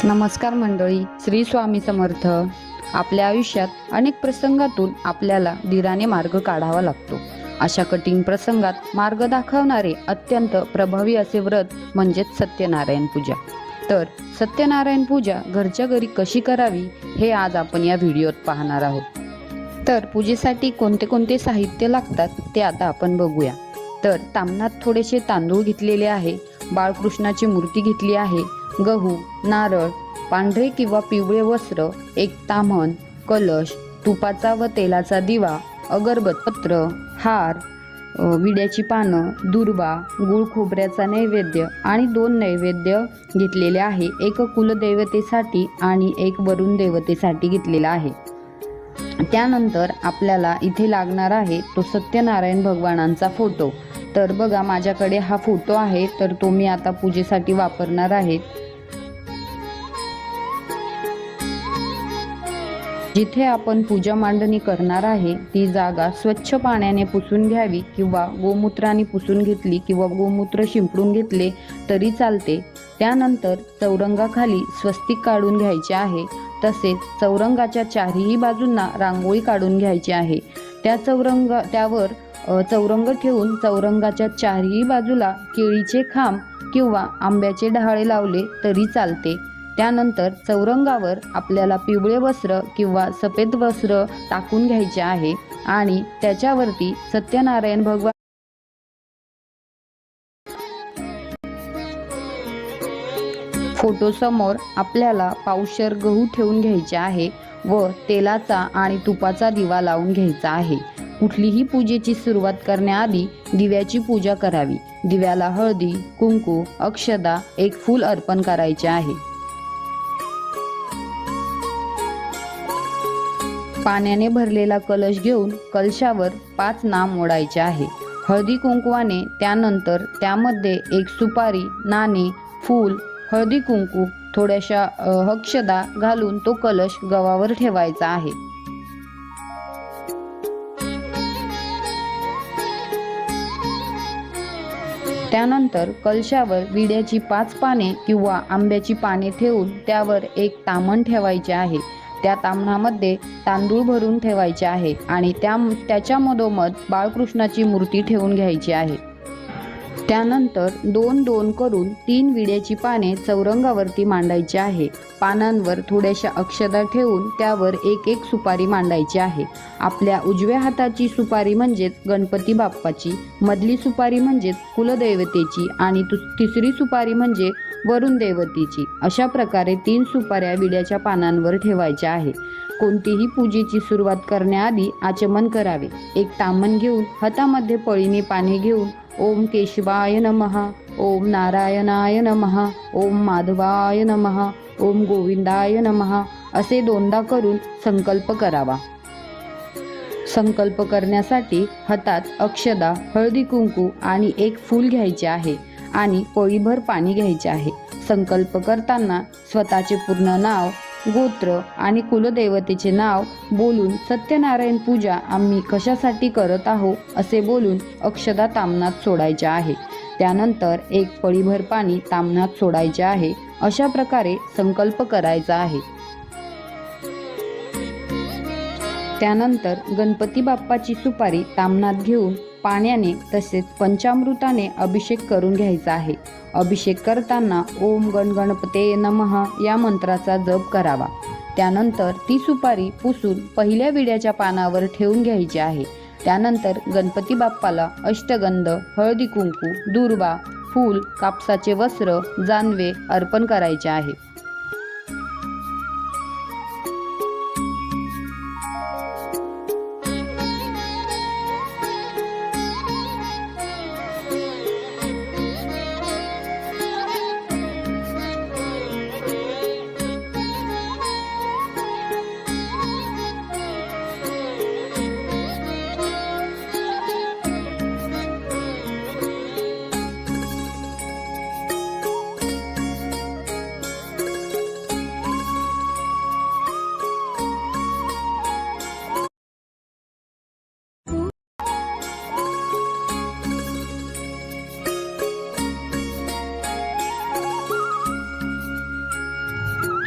नमस्कार मंडळी, श्री स्वामी समर्थ. आपल्या आयुष्यात अनेक प्रसंगातून आपल्याला धीराने मार्ग काढावा लागतो. अशा कठीण प्रसंगात मार्ग दाखवणारे अत्यंत प्रभावी असे व्रत म्हणजेच सत्यनारायण पूजा. तर सत्यनारायण पूजा घरच्या घरी कशी करावी हे आज आपण या व्हिडिओत पाहणार आहोत. तर पूजेसाठी कोणते कोणते साहित्य लागतात ते आता आपण बघूया. तर तामणात थोडेसे तांदूळ घेतलेले आहे, बाळकृष्णाची मूर्ती घेतली आहे, गहू, नारळ, पांढरे किंवा पिवळे वस्त्र, एक ताम्हण, कलश, तुपाचा व तेलाचा दिवा, अगरबत्ती, हार, विड्याची पानं, दुर्वा, गुळ खोबऱ्याचा नैवेद्य आणि 2 नैवेद्य घेतलेले आहे. एक कुलदेवतेसाठी आणि एक वरुण देवतेसाठी घेतलेला आहे. त्यानंतर आपल्याला इथे लागणार आहे तो सत्यनारायण भगवानांचा फोटो. तर बघा, माझ्याकडे हा फोटो आहे, तर तो मी आता पूजेसाठी वापरणार आहे. जिथे आपण पूजा मांडणी करणार आहे ती जागा स्वच्छ पाण्याने पुसून घ्यावी किंवा गोमूत्राने पुसून घेतली किंवा गोमूत्र शिंपडून घेतले तरी चालते. त्यानंतर चौरंगाखाली स्वस्तिक काढून घ्यायचे आहे. तसेच चौरंगाच्या चारही बाजूंना रांगोळी काढून घ्यायची आहे. त्यावर चौरंग ठेवून चौरंगाच्या चारही बाजूला केळीचे खांब किंवा आंब्याचे डहाळे लावले तरी चालते. त्यानंतर चौरंगावर आपल्याला पिवळे वस्त्र किंवा सफेद वस्त्र टाकून घ्यायचे आहे आणि त्याच्यावरती सत्यनारायण भगवान फोटो समोर आपल्याला पावशर गहू ठेवून घ्यायचे आहे व तेलाचा आणि तुपाचा दिवा लावून घ्यायचा आहे. कुठलीही पूजेची सुरुवात करण्याआधी दिव्याची पूजा करावी. दिव्याला हळदी, कुंकू, अक्षदा, एक फूल अर्पण करायचे आहे. पाण्याने भरलेला कलश घेऊन कलशावर 5 नाम ओढायचे आहे हळदी कुंकवाने. त्यानंतर त्यामध्ये एक सुपारी, नाणे, फूल, हळदी कुंकू, थोड्याशा अक्षदा घालून तो कलश गव्हावर ठेवायचा आहे. त्यानंतर कलशावर विड्याची 5 पाने किंवा आंब्याची पाने ठेवून त्यावर एक ताम्हण ठेवायचे आहे. त्या ताम्हणामध्ये तांदूळ भरून ठेवायचे आहे आणि त्याच्या मधोमध बाळकृष्णाची मूर्ती ठेवून घ्यायची आहे. त्यानंतर 2-2 करून 3 विड्याची पाने चौरंगावरती मांडायची आहे. पानांवर थोड्याशा अक्षदा ठेवून त्यावर एक सुपारी मांडायची आहे. आपल्या उजव्या हाताची सुपारी म्हणजेच गणपती बाप्पाची, मधली सुपारी म्हणजेच कुलदेवतेची आणि तिसरी सुपारी म्हणजे वरुण देवतेची. अशा प्रकारे 3 सुपाऱ्या विड्याच्या पानांवर ठेवायच्या आहे. कोणतीही पूजेची सुरुवात करण्याआधी आचमन करावे. एक ताम्हण घेऊन हातामध्ये पळीने पाणी घेऊन ओम केशवाय नमः, ओम नारायणाय नमः, ओम माधवाय नमः, ओम गोविंदाय नमः असे 2दा करून संकल्प करावा. संकल्प करण्यासाठी हातात अक्षदा, हळदी कुंकू आणि एक फूल घ्यायचे आहे आणि पळीभर पाणी घ्यायचे आहे. संकल्प करताना स्वतःचे पूर्ण नाव, गोत्र आणि कुलदेवतेचे नाव बोलून सत्यनारायण पूजा आम्ही कशासाठी करत आहोत असे बोलून अक्षदा ताम्हणात सोडायच्या आहे. त्यानंतर एक पळीभर पाणी ताम्हणात सोडायचे आहे. अशा प्रकारे संकल्प करायचा आहे. त्यानंतर गणपती बाप्पाची सुपारी ताम्हणात घेऊन पाण्याने तसेच पंचामृताने अभिषेक करून घ्यायचा आहे. अभिषेक करताना ओम गणगणपते नमः या मंत्राचा जप करावा. त्यानंतर ती सुपारी पुसून पहिल्या विड्याच्या पानावर ठेवून घ्यायची आहे. त्यानंतर गणपती बाप्पाला अष्टगंध, हळदी कुंकू, दुर्वा, फूल, कापसाचे वस्त्र, जानवे अर्पण करायचे आहे.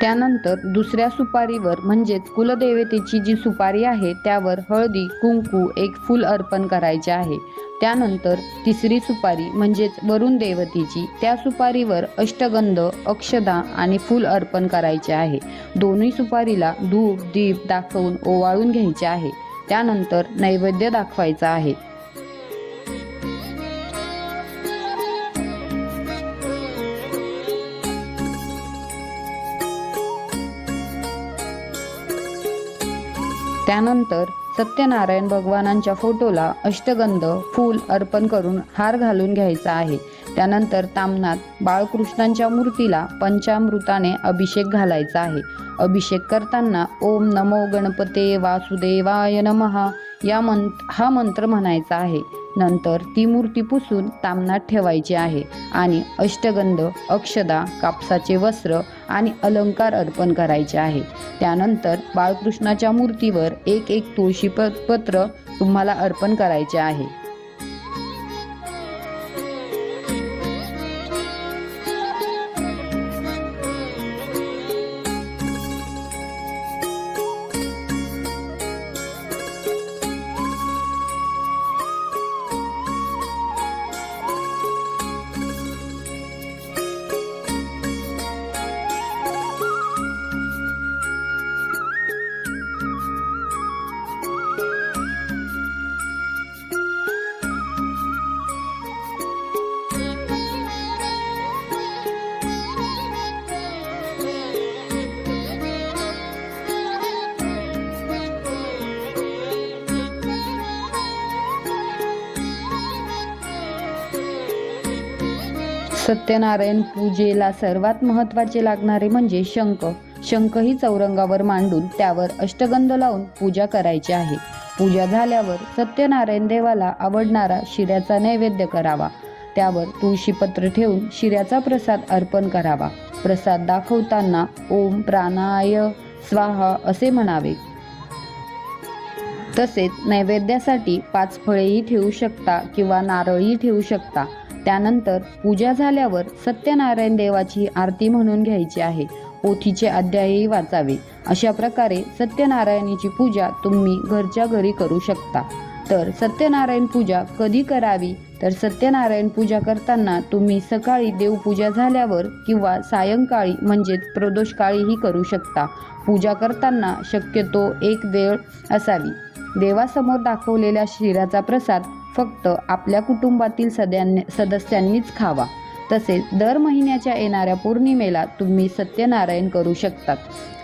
त्यानंतर दुसऱ्या सुपारीवर म्हणजेच कुलदेवतेची जी सुपारी आहे त्यावर हळदी कुंकू एक फूल अर्पण करायचे आहे। त्यानंतर तिसरी सुपारी म्हणजेच वरुण देवतेची, त्या सुपारीवर अष्टगंध अक्षदा आणि फूल अर्पण करायचे आहे। दोन्ही सुपारीला धूप दीप दाखवून ओवाळून घ्यायचे आहे। त्यानंतर नैवेद्य दाखवायचा आहे। त्यानंतर सत्यनारायण भगवानांच्या फोटोला अष्टगंध फूल अर्पण करून हार घालून घ्यायचा आहे। त्यानंतर ताम्हणात बाळकृष्णांच्या मूर्तीला पंचामृताने अभिषेक घालायचा आहे। अभिषेक करताना ओम नमो गणपते वासुदेवाय नमः हा मंत्र म्हणायचा आहे। नंतर ती मूर्ती पुसून ताम्हणात ठेवायची आहे आणि अष्टगंध अक्षदा कापसाचे वस्त्र आणि अलंकार अर्पण करायचे आहे। त्यानंतर बाळकृष्णाच्या मूर्तीवर एक तुळशी पत्र तुम्हाला अर्पण करायचे आहे। सत्यनारायण पूजेला सर्वात महत्त्वाचे लागणारे म्हणजे शंख ही चौरंगावर मांडून त्यावर अष्टगंध लावून पूजा करायची आहे। पूजा झाल्यावर सत्यनारायण देवाला आवडणारा शिऱ्याचा नैवेद्य करावा। त्यावर तुळशीपत्र ठेवून शिऱ्याचा प्रसाद अर्पण करावा। प्रसाद दाखवताना ओम प्राणाय स्वाहा असे म्हणावे। तसेच नैवेद्यासाठी 5 फळेही ठेवू शकता किंवा नारळही ठेवू शकता। त्यानंतर पूजा झाल्यावर सत्यनारायण देवाची आरती म्हणून घ्यायची आहे। पोथीचे अध्यायही वाचावे। अशा प्रकारे सत्यनारायणाची पूजा तुम्ही घरच्या घरी करू शकता। तर सत्यनारायण पूजा कधी करावी? तर सत्यनारायण पूजा करताना तुम्ही सकाळी देवपूजा झाल्यावर किंवा सायंकाळी म्हणजेच प्रदोषकाळीही करू शकता। पूजा करताना शक्यतो एक वेळ असावी। देवासमोर दाखवलेल्या शिऱ्याचा प्रसाद फक्त आपल्या कुटुंबातील सदस्यांनीच खावा। तसेच दर महिन्याच्या येणाऱ्या पौर्णिमेला तुम्ही सत्यनारायण करू शकतात।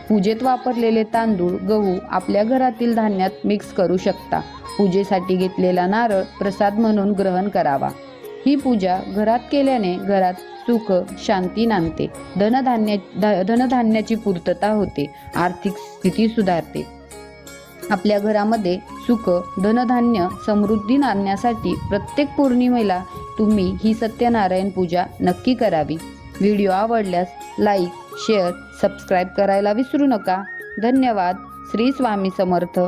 पूजेत वापरलेले तांदूळ गहू आपल्या घरातील धान्यात मिक्स करू शकता। पूजेसाठी घेतलेला नारळ प्रसाद म्हणून ग्रहण करावा। ही पूजा घरात केल्याने घरात सुख शांती नांदते, धनधान्याची पूर्तता होते, आर्थिक स्थिती सुधारते। आपल्या घरामध्ये सुख धनधान्य समृद्धी आणण्यासाठी प्रत्येक पौर्णिमेला तुम्ही ही सत्यनारायण पूजा नक्की करावी। व्हिडिओ आवडल्यास लाईक शेअर सबस्क्राईब करायला विसरू नका। धन्यवाद। श्री स्वामी समर्थ।